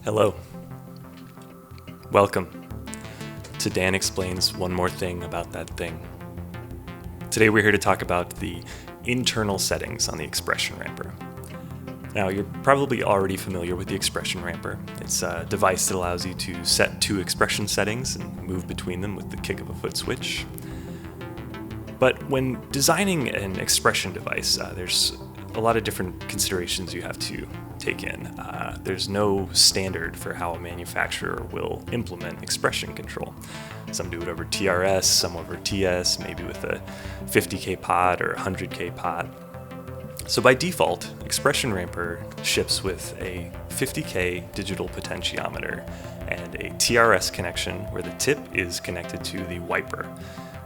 Hello. Welcome to Dan Explains One More Thing About That Thing. Today we're here to talk about the internal settings on the expression ramper. Now, you're probably already familiar with the expression ramper. It's a device that allows you to set two expression settings and move between them with the kick of a foot switch. But when designing an expression device, there's a lot of different considerations you have to take in. There's no standard for how a manufacturer will implement expression control. Some do it over TRS, some over TS, maybe with a 50K pot or 100K pot. So by default, expression ramper ships with a 50K digital potentiometer and a TRS connection where the tip is connected to the wiper.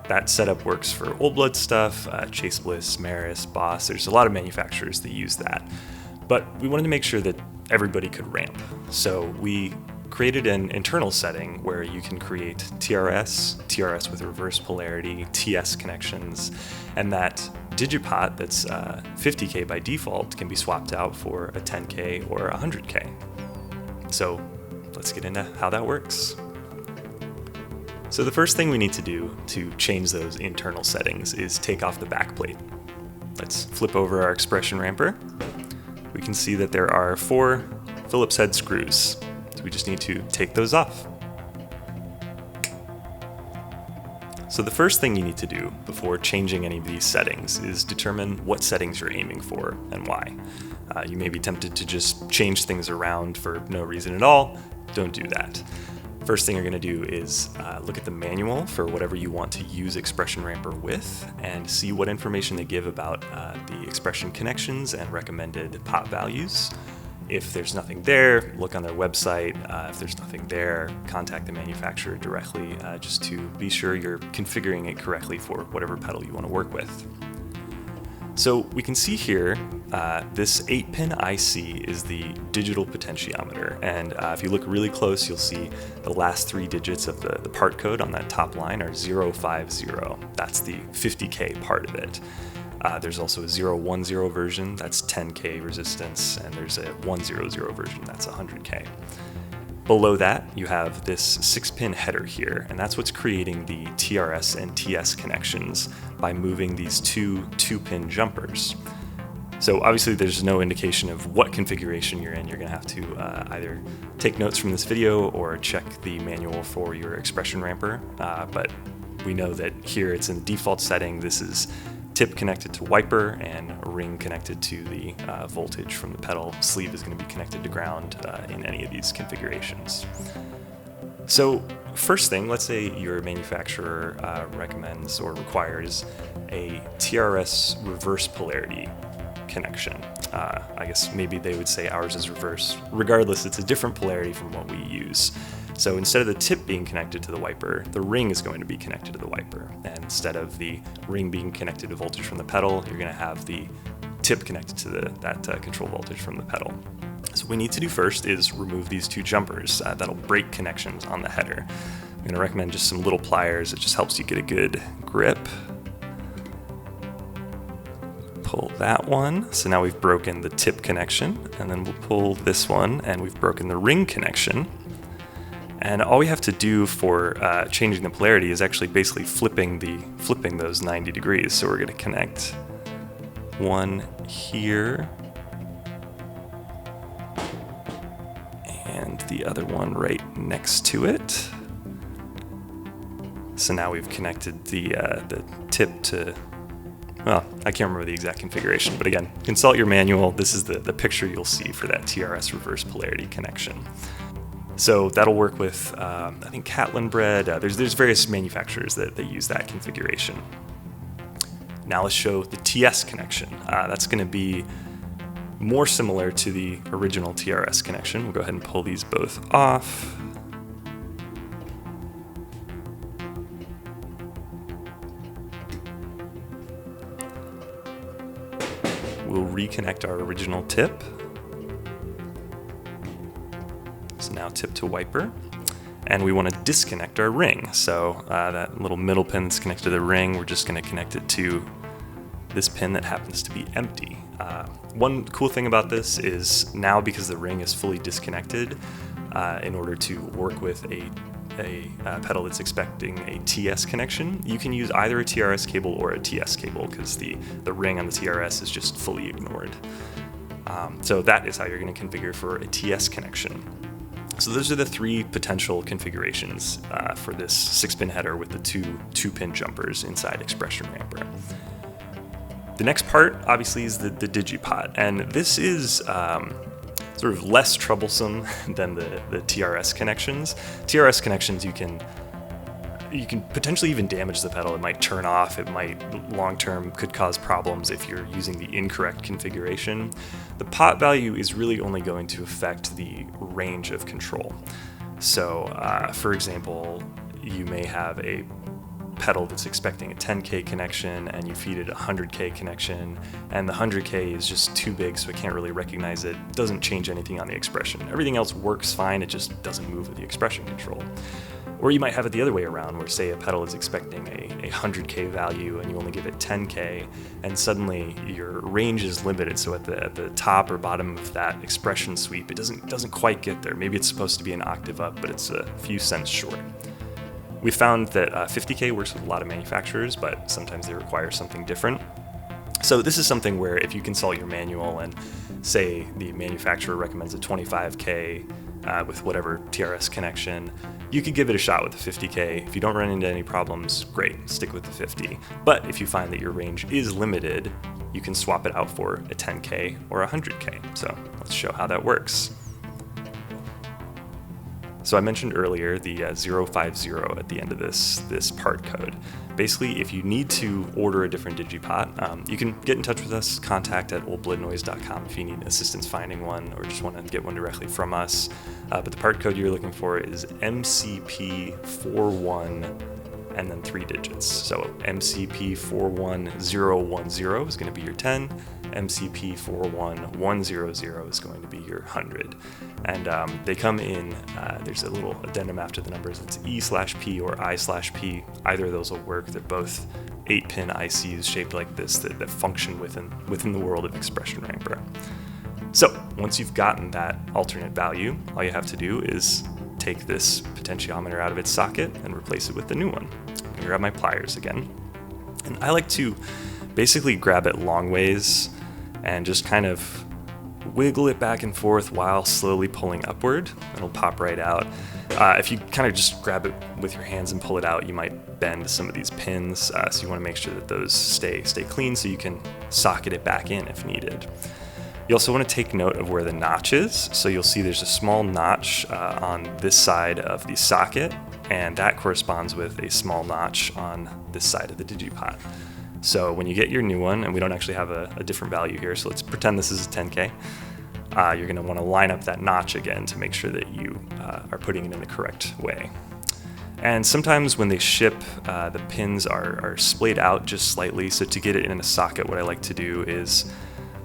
That setup works for Old Blood stuff, Chase Bliss, Maris, Boss. There's a lot of manufacturers that use that. But we wanted to make sure that everybody could ramp. So we created an internal setting where you can create TRS with reverse polarity, TS connections, and that Digipot that's 50K by default can be swapped out for a 10K or 100K. So let's get into how that works. So the first thing we need to do to change those internal settings is take off the backplate. Let's flip over our expression ramper. We can see that there are 4 Phillips head screws. So we just need to take those off. So the first thing you need to do before changing any of these settings is determine what settings you're aiming for and why. You may be tempted to just change things around for no reason at all. Don't do that. First thing you're going to do is look at the manual for whatever you want to use expression ramper with and see what information they give about the expression connections and recommended pot values. If there's nothing there, look on their website. If there's nothing there, contact the manufacturer directly just to be sure you're configuring it correctly for whatever pedal you want to work with. So we can see here, this 8-pin IC is the digital potentiometer, and if you look really close, you'll see the last 3 digits of the part code on that top line are 050. That's the 50K part of it. There's also a 010 version, that's 10K resistance, and there's a 100 version, that's 100K. Below that, you have this 6-pin header here, and that's what's creating the TRS and TS connections by moving these two 2-pin jumpers. So obviously there's no indication of what configuration you're in. You're going to have to either take notes from this video or check the manual for your expression ramper, but we know that here it's in the default setting. This is tip connected to wiper and a ring connected to the voltage from the pedal. Sleeve is going to be connected to ground in any of these configurations. So first thing, let's say your manufacturer recommends or requires a TRS reverse polarity connection. I guess maybe they would say ours is reverse. Regardless, it's a different polarity from what we use. So instead of the tip being connected to the wiper, the ring is going to be connected to the wiper. And instead of the ring being connected to voltage from the pedal, you're going to have the tip connected to that control voltage from the pedal. So what we need to do first is remove these 2 jumpers that'll break connections on the header. I'm going to recommend just some little pliers. It just helps you get a good grip. Pull that one. So now we've broken the tip connection, and then we'll pull this one, and we've broken the ring connection. And all we have to do for changing the polarity is actually basically flipping those 90 degrees. So we're going to connect one here and the other one right next to it. So now we've connected the tip to, well, I can't remember the exact configuration, but again, consult your manual. This is the picture you'll see for that TRS reverse polarity connection. So that'll work with, I think, Kilyn bread. There's various manufacturers that use that configuration. Now let's show the TS connection. That's going to be more similar to the original TRS connection. We'll go ahead and pull these both off. We'll reconnect our original tip. So now tip to wiper, and we want to disconnect our ring. So that little middle pin that's connected to the ring, we're just going to connect it to this pin that happens to be empty. One cool thing about this is now, because the ring is fully disconnected, in order to work with a pedal that's expecting a TS connection. You can use either a TRS cable or a TS cable because the ring on the TRS is just fully ignored. So that is how you're going to configure for a TS connection. So those are the three potential configurations for this 6-pin header with the two pin jumpers inside Expression Ramper. The next part, obviously, is the Digipot, and this is sort of less troublesome than the TRS connections. TRS connections, you can potentially even damage the pedal. It might turn off. It might long-term could cause problems if you're using the incorrect configuration. The pot value is really only going to affect the range of control. So, for example, you may have a pedal that's expecting a 10K connection and you feed it a 100K connection, and the 100K is just too big so it can't really recognize it, doesn't change anything on the expression. Everything else works fine, it just doesn't move with the expression control. Or you might have it the other way around, where say a pedal is expecting a 100K value and you only give it 10K, and suddenly your range is limited, so at the top or bottom of that expression sweep, it doesn't quite get there. Maybe it's supposed to be an octave up, but it's a few cents short. We found that 50K works with a lot of manufacturers, but sometimes they require something different. So this is something where if you consult your manual and say the manufacturer recommends a 25K with whatever TRS connection, you could give it a shot with the 50K. If you don't run into any problems, great, stick with the 50. But if you find that your range is limited, you can swap it out for a 10K or a 100K. So let's show how that works. So I mentioned earlier the 050 at the end of this part code. Basically, if you need to order a different Digipot, you can get in touch with us, contact@oldbloodnoise.com if you need assistance finding one or just want to get one directly from us. But the part code you're looking for is MCP41 and then 3 digits. So MCP41010 is going to be your 10, MCP41100 is going to be your 100. And they come in, there's a little addendum after the numbers, it's E/P or I/P. Either of those will work. They're both 8-pin ICs shaped like this that function within the world of Expression Ramper. So once you've gotten that alternate value, all you have to do is take this potentiometer out of its socket and replace it with the new one. I'm going to grab my pliers again. And I like to basically grab it long ways and just kind of wiggle it back and forth while slowly pulling upward. It'll pop right out. If you kind of just grab it with your hands and pull it out, you might bend some of these pins. So you want to make sure that those stay clean so you can socket it back in if needed. You also want to take note of where the notch is. So you'll see there's a small notch on this side of the socket, and that corresponds with a small notch on this side of the Digipot. So when you get your new one, and we don't actually have a different value here, so let's pretend this is a 10K, you're going to want to line up that notch again to make sure that you are putting it in the correct way. And sometimes when they ship, the pins are splayed out just slightly, so to get it in a socket, what I like to do is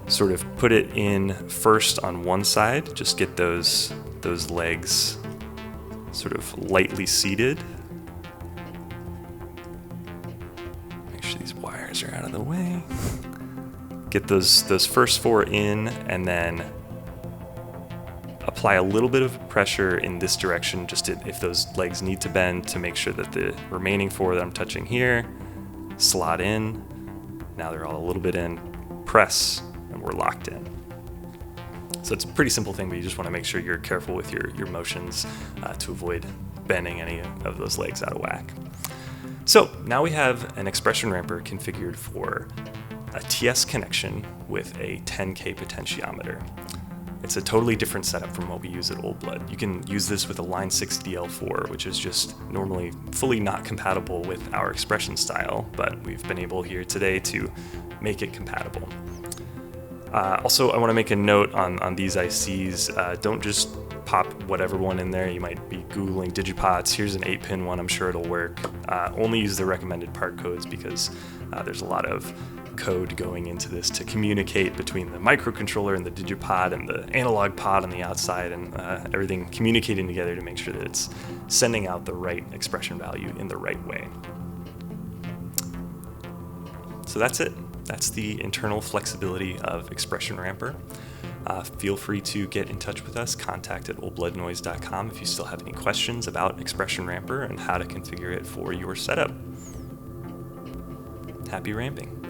sort of put it in first on one side, just get those legs sort of lightly seated. Make sure these wires are out of the way. Get those first 4 in, and then apply a little bit of pressure in this direction, just if those legs need to bend, to make sure that the remaining 4 that I'm touching here slot in. Now they're all a little bit in. Press, and we're locked in. So it's a pretty simple thing, but you just want to make sure you're careful with your motions to avoid bending any of those legs out of whack. So now we have an Expression Ramper configured for a TS connection with a 10K potentiometer. It's a totally different setup from what we use at Old Blood. You can use this with a Line 6 DL4, which is just normally fully not compatible with our expression style, but we've been able here today to make it compatible. Also, I want to make a note on these ICs. Don't just pop whatever one in there. You might be Googling Digipots. Here's an 8-pin one. I'm sure it'll work. Only use the recommended part codes because there's a lot of code going into this to communicate between the microcontroller and the Digipot and the analog pod on the outside, and everything communicating together to make sure that it's sending out the right expression value in the right way. So that's it. That's the internal flexibility of Expression Ramper. Feel free to get in touch with us, contact at oldbloodnoise.com if you still have any questions about Expression Ramper and how to configure it for your setup. Happy ramping.